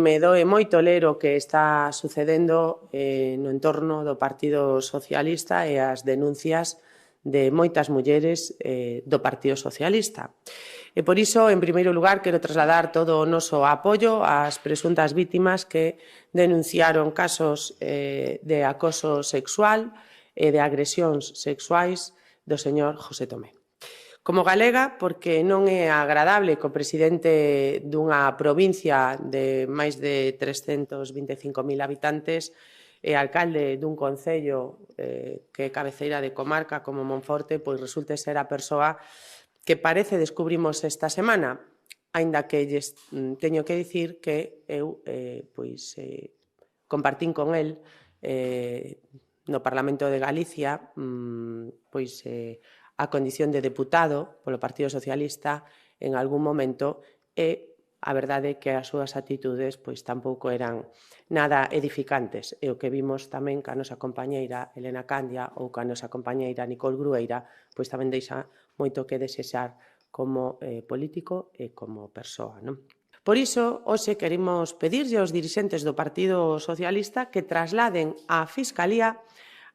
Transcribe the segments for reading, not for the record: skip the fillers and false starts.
me doe moito ler o que está sucedendo no entorno do Partido Socialista e as denuncias de moitas mulleres do Partido Socialista. E por iso, en primeiro lugar, quero trasladar todo o noso apoio ás presuntas vítimas que denunciaron casos de acoso sexual e de agresións sexuais do señor José Tomé. Como galega, porque non é agradable que o presidente dunha provincia de máis de 325.000 habitantes e alcalde dun concello que é cabeceira de comarca como Monforte, pois resulte ser a persoa que parece descubrimos esta semana, aínda que lles teño que dicir que eu compartín con el no Parlamento de Galicia a condición de deputado polo Partido Socialista en algún momento e a verdade é que as súas actitudes tampouco eran nada edificantes e o que vimos tamén ca nosa compañeira Elena Candia ou ca nosa compañeira Nicole Grueira tamén deixa moito que desexar como político e como persoa, non? Por iso, hoxe queremos pedirlle aos dirixentes do Partido Socialista que trasladen á Fiscalía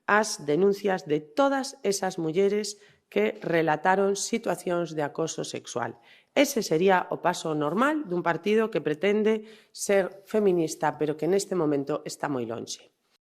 as denuncias de todas esas mulleres que relataron situacións de acoso sexual. Ese sería o paso normal dun partido que pretende ser feminista, pero que neste momento está moi lonxe.